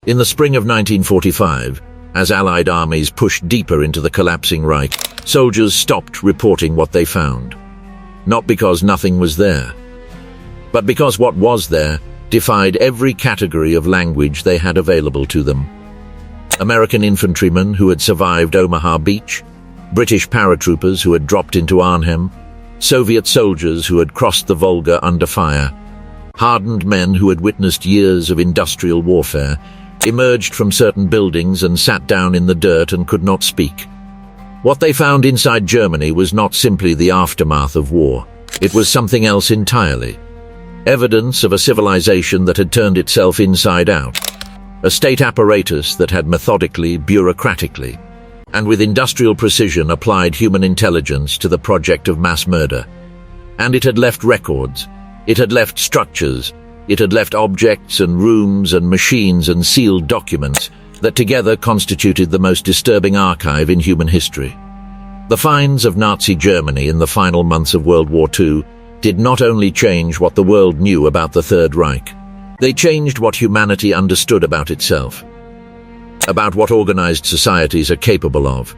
In the spring of 1945, as Allied armies pushed deeper into the collapsing Reich, soldiers stopped reporting what they found. Not because nothing was there, but because what was there defied every category of language they had available to them. American infantrymen who had survived Omaha Beach, British paratroopers who had dropped into Arnhem, Soviet soldiers who had crossed the Volga under fire, hardened men who had witnessed years of industrial warfare, emerged from certain buildings and sat down in the dirt and could not speak. What they found inside Germany was not simply the aftermath of war. It was something else entirely. Evidence of a civilization that had turned itself inside out. A state apparatus that had methodically, bureaucratically, and with industrial precision applied human intelligence to the project of mass murder. And it had left records. It had left structures. It had left objects and rooms and machines and sealed documents that together constituted the most disturbing archive in human history. The finds of Nazi Germany in the final months of World War II did not only change what the world knew about the Third Reich, they changed what humanity understood about itself, about what organized societies are capable of,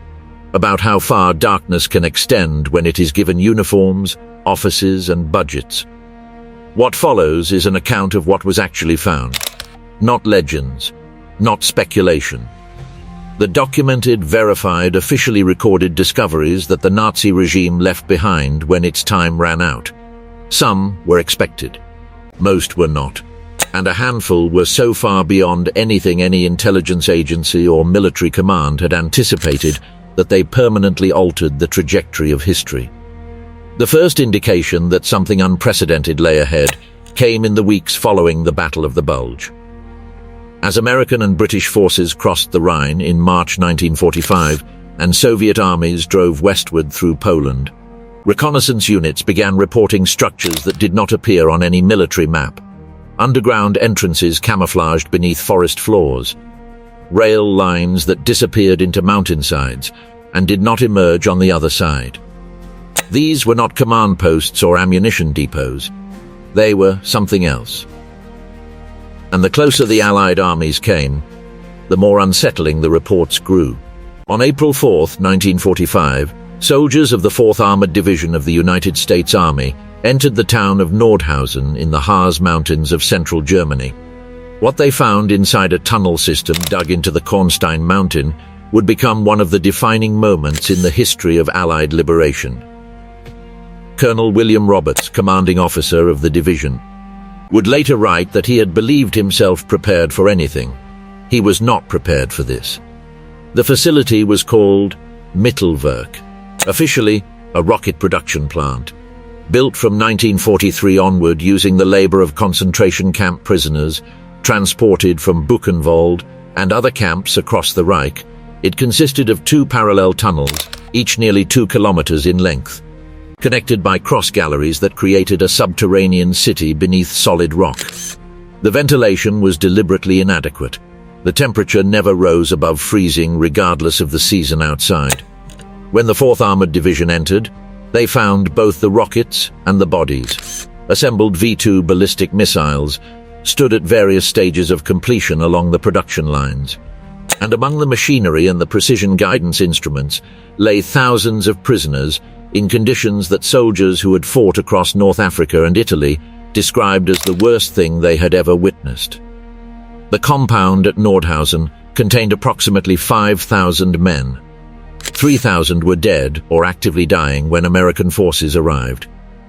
about how far darkness can extend when it is given uniforms, offices, and budgets. What follows is an account of what was actually found, not legends, not speculation. The documented, verified, officially recorded discoveries that the Nazi regime left behind when its time ran out. Some were expected, most were not, and a handful were so far beyond anything any intelligence agency or military command had anticipated that they permanently altered the trajectory of history. The first indication that something unprecedented lay ahead came in the weeks following the Battle of the Bulge. As American and British forces crossed the Rhine in March 1945 and Soviet armies drove westward through Poland, reconnaissance units began reporting structures that did not appear on any military map. Underground entrances camouflaged beneath forest floors, rail lines that disappeared into mountainsides and did not emerge on the other side. These were not command posts or ammunition depots. They were something else. And the closer the Allied armies came, the more unsettling the reports grew. On April 4, 1945, soldiers of the 4th Armored Division of the United States Army entered the town of Nordhausen in the Harz Mountains of central Germany. What they found inside a tunnel system dug into the Kornstein Mountain would become one of the defining moments in the history of Allied liberation. Colonel William Roberts, commanding officer of the division, would later write that he had believed himself prepared for anything. He was not prepared for this. The facility was called Mittelwerk, officially a rocket production plant, built from 1943 onward using the labor of concentration camp prisoners transported from Buchenwald and other camps across the Reich. It consisted of 2 parallel tunnels, each nearly 2 kilometers in length, connected by cross galleries that created a subterranean city beneath solid rock. The ventilation was deliberately inadequate. The temperature never rose above freezing regardless of the season outside. When the 4th Armored Division entered, they found both the rockets and the bodies. Assembled V-2 ballistic missiles stood at various stages of completion along the production lines. And among the machinery and the precision guidance instruments lay thousands of prisoners in conditions that soldiers who had fought across North Africa and Italy described as the worst thing they had ever witnessed. The compound at Nordhausen contained approximately 5,000 men. 3,000 were dead or actively dying when American forces arrived.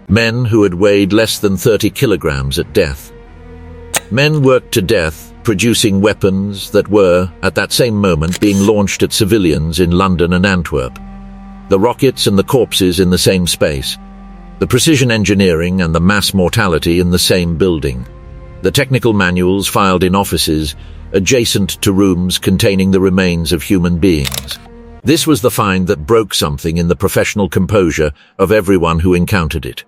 Men who had weighed less than 30 kilograms at death. Men worked to death, producing weapons that were, at that same moment, being launched at civilians in London and Antwerp. The rockets and the corpses in the same space. The precision engineering and the mass mortality in the same building. The technical manuals filed in offices adjacent to rooms containing the remains of human beings. This was the find that broke something in the professional composure of everyone who encountered it.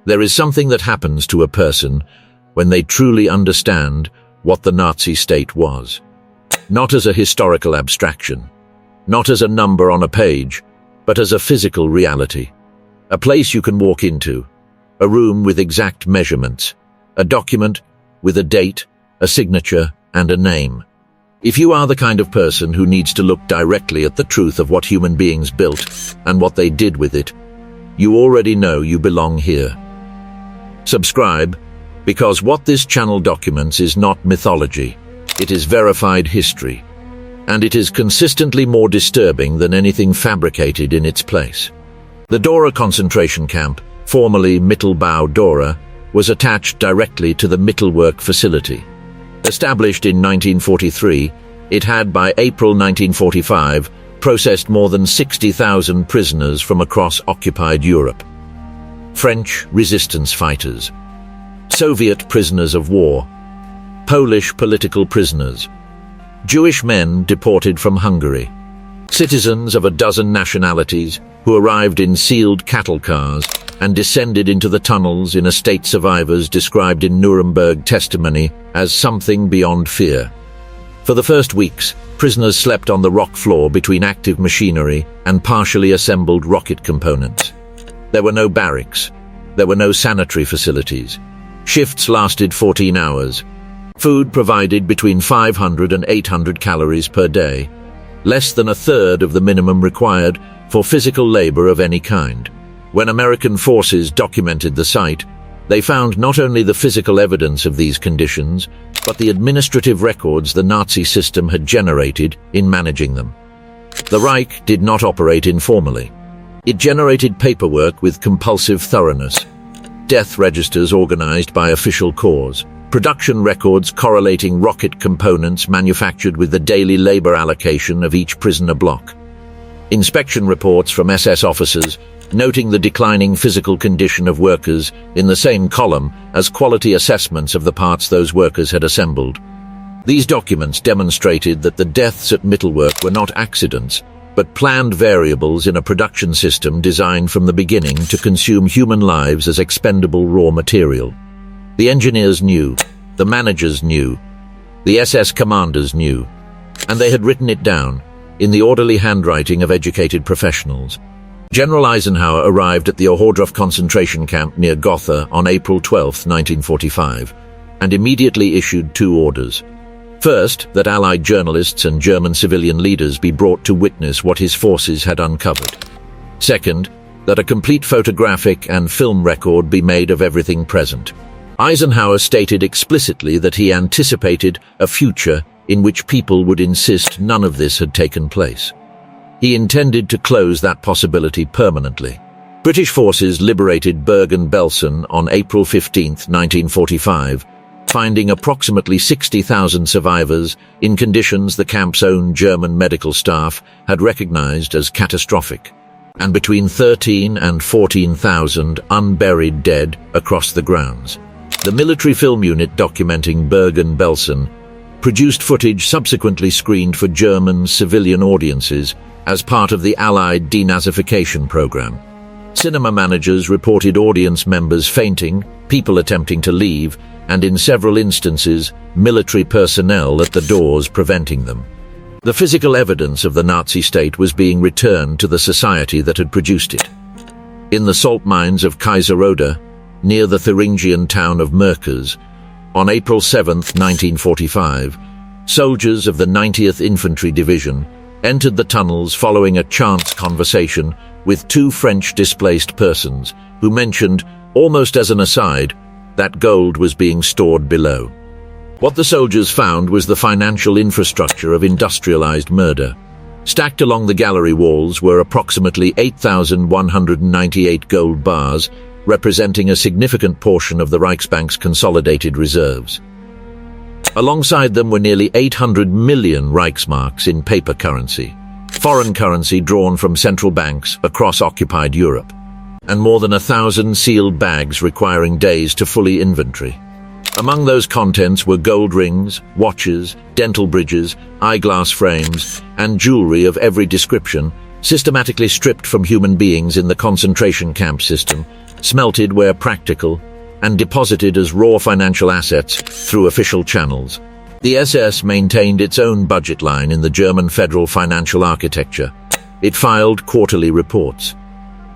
There is something that happens to a person when they truly understand what the Nazi state was. Not as a historical abstraction, not as a number on a page, but as a physical reality. A place you can walk into, a room with exact measurements, a document with a date, a signature, and a name. If you are the kind of person who needs to look directly at the truth of what human beings built and what they did with it, you already know you belong here. Subscribe, because what this channel documents is not mythology. It is verified history, and it is consistently more disturbing than anything fabricated in its place. The Dora concentration camp, formerly Mittelbau Dora, was attached directly to the Mittelwerk facility. Established in 1943, it had by April 1945 processed more than 60,000 prisoners from across occupied Europe. French resistance fighters, Soviet prisoners of war, Polish political prisoners, Jewish men deported from Hungary, citizens of a dozen nationalities who arrived in sealed cattle cars and descended into the tunnels in a state survivors described in Nuremberg testimony as something beyond fear. For the first weeks, prisoners slept on the rock floor between active machinery and partially assembled rocket components. There were no barracks. There were no sanitary facilities. Shifts lasted 14 hours. Food provided between 500 and 800 calories per day, less than a third of the minimum required for physical labor of any kind. When American forces documented the site, they found not only the physical evidence of these conditions, but the administrative records the Nazi system had generated in managing them. The Reich did not operate informally. It generated paperwork with compulsive thoroughness, death registers organized by official corps, production records correlating rocket components manufactured with the daily labor allocation of each prisoner block, inspection reports from SS officers noting the declining physical condition of workers in the same column as quality assessments of the parts those workers had assembled. These documents demonstrated that the deaths at Mittelwerk were not accidents, but planned variables in a production system designed from the beginning to consume human lives as expendable raw material. The engineers knew, the managers knew, the SS commanders knew, and they had written it down in the orderly handwriting of educated professionals. General Eisenhower arrived at the Ohrdruf concentration camp near Gotha on April 12, 1945, and immediately issued two orders. First, that Allied journalists and German civilian leaders be brought to witness what his forces had uncovered. Second, that a complete photographic and film record be made of everything present. Eisenhower stated explicitly that he anticipated a future in which people would insist none of this had taken place. He intended to close that possibility permanently. British forces liberated Bergen-Belsen on April 15, 1945, finding approximately 60,000 survivors in conditions the camp's own German medical staff had recognized as catastrophic, and between 13 and 14,000 unburied dead across the grounds. The military film unit documenting Bergen-Belsen produced footage subsequently screened for German civilian audiences as part of the Allied denazification program. Cinema managers reported audience members fainting, people attempting to leave, and in several instances, military personnel at the doors preventing them. The physical evidence of the Nazi state was being returned to the society that had produced it. In the salt mines of Kaiserode, near the Thuringian town of Merkers, on April 7, 1945, soldiers of the 90th Infantry Division entered the tunnels following a chance conversation with two French displaced persons who mentioned, almost as an aside, that gold was being stored below. What the soldiers found was the financial infrastructure of industrialized murder. Stacked along the gallery walls were approximately 8,198 gold bars, representing a significant portion of the Reichsbank's consolidated reserves. Alongside them were nearly 800 million Reichsmarks in paper currency, foreign currency drawn from central banks across occupied Europe, and more than 1,000 sealed bags requiring days to fully inventory. Among those contents were gold rings, watches, dental bridges, eyeglass frames, and jewelry of every description, systematically stripped from human beings in the concentration camp system, smelted where practical, and deposited as raw financial assets through official channels. The SS maintained its own budget line in the German federal financial architecture. It filed quarterly reports,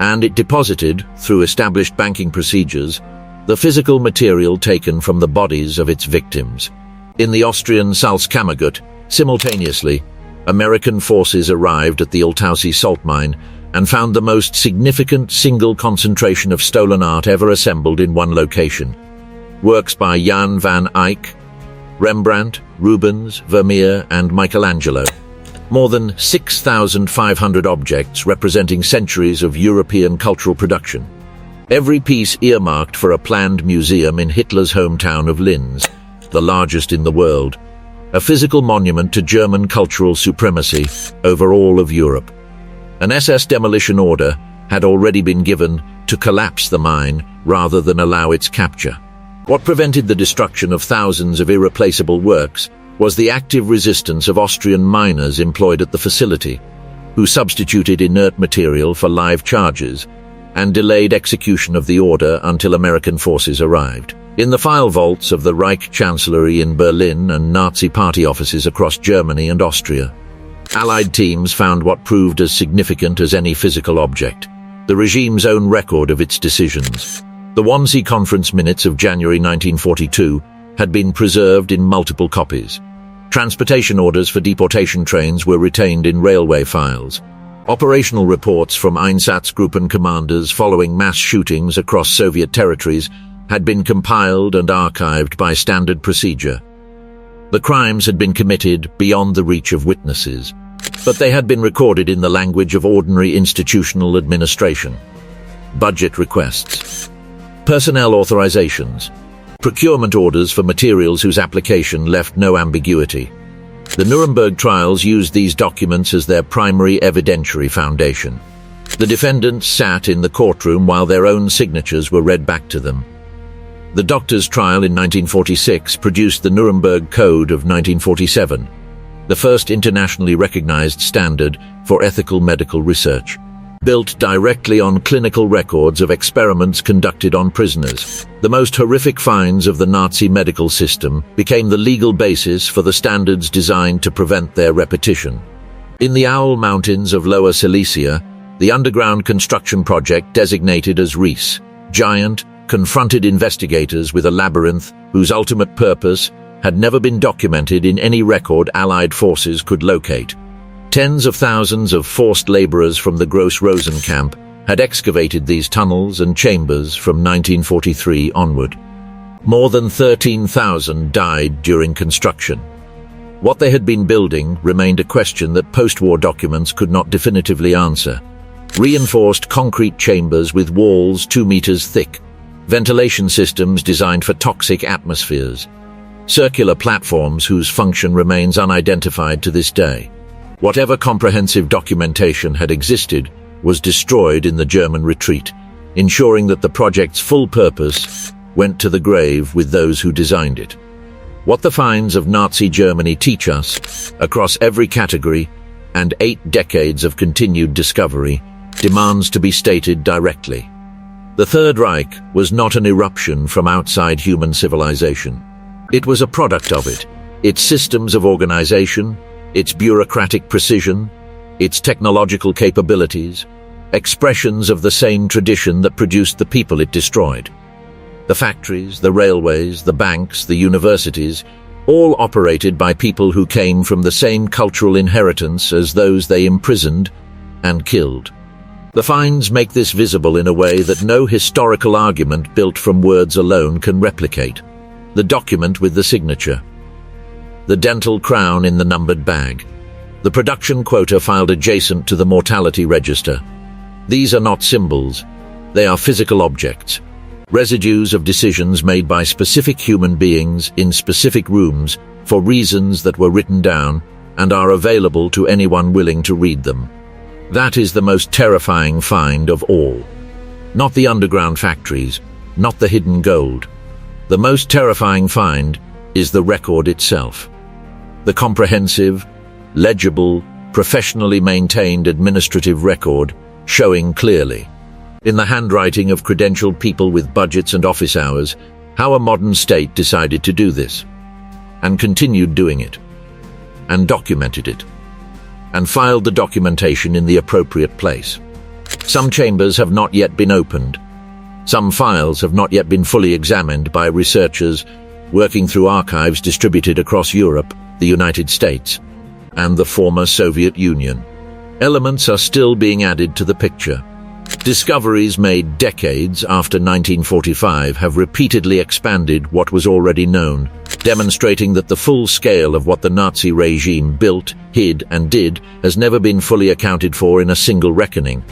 and it deposited, through established banking procedures, the physical material taken from the bodies of its victims. In the Austrian Salzkammergut, Simultaneously, American forces arrived at the Altausi salt mine and found the most significant single concentration of stolen art ever assembled in one location. Works by Jan van Eyck, Rembrandt, Rubens, Vermeer, and Michelangelo. More than 6,500 objects representing centuries of European cultural production. Every piece earmarked for a planned museum in Hitler's hometown of Linz, the largest in the world, a physical monument to German cultural supremacy over all of Europe. An SS demolition order had already been given to collapse the mine rather than allow its capture. What prevented the destruction of thousands of irreplaceable works was the active resistance of Austrian miners employed at the facility, who substituted inert material for live charges and delayed execution of the order until American forces arrived. In the file vaults of the Reich Chancellery in Berlin and Nazi party offices across Germany and Austria, Allied teams found what proved as significant as any physical object: the regime's own record of its decisions. The Wannsee Conference minutes of January 1942 had been preserved in multiple copies. Transportation orders for deportation trains were retained in railway files. Operational reports from Einsatzgruppen commanders following mass shootings across Soviet territories had been compiled and archived by standard procedure. The crimes had been committed beyond the reach of witnesses, but they had been recorded in the language of ordinary institutional administration. Budget requests, personnel authorizations, procurement orders for materials whose application left no ambiguity. The Nuremberg trials used these documents as their primary evidentiary foundation. The defendants sat in the courtroom while their own signatures were read back to them. The doctors' trial in 1946 produced the Nuremberg Code of 1947, the first internationally recognized standard for ethical medical research. Built directly on clinical records of experiments conducted on prisoners, the most horrific finds of the Nazi medical system became the legal basis for the standards designed to prevent their repetition. In the Owl Mountains of Lower Silesia, the underground construction project designated as Ries, Giant, confronted investigators with a labyrinth whose ultimate purpose had never been documented in any record Allied forces could locate. Tens of thousands of forced laborers from the Gross-Rosen camp had excavated these tunnels and chambers from 1943 onward. More than 13,000 died during construction. What they had been building remained a question that post-war documents could not definitively answer. Reinforced concrete chambers with walls 2 meters thick, ventilation systems designed for toxic atmospheres, circular platforms whose function remains unidentified to this day. Whatever comprehensive documentation had existed was destroyed in the German retreat, ensuring that the project's full purpose went to the grave with those who designed it. What the finds of Nazi Germany teach us, across every category and 8 decades of continued discovery, demands to be stated directly. The Third Reich was not an eruption from outside human civilization. It was a product of it, its systems of organization, its bureaucratic precision, its technological capabilities, expressions of the same tradition that produced the people it destroyed. The factories, the railways, the banks, the universities, all operated by people who came from the same cultural inheritance as those they imprisoned and killed. The finds make this visible in a way that no historical argument built from words alone can replicate. The document with the signature, the dental crown in the numbered bag, the production quota filed adjacent to the mortality register. These are not symbols, they are physical objects, residues of decisions made by specific human beings in specific rooms for reasons that were written down and are available to anyone willing to read them. That is the most terrifying find of all. Not the underground factories, not the hidden gold. The most terrifying find is the record itself. The comprehensive, legible, professionally maintained administrative record showing clearly, in the handwriting of credentialed people with budgets and office hours, how a modern state decided to do this, and continued doing it, and documented it, and filed the documentation in the appropriate place. Some chambers have not yet been opened. Some files have not yet been fully examined by researchers working through archives distributed across Europe the United States, and the former Soviet Union. Elements are still being added to the picture. Discoveries made decades after 1945 have repeatedly expanded what was already known, demonstrating that the full scale of what the Nazi regime built, hid, and did has never been fully accounted for in a single reckoning.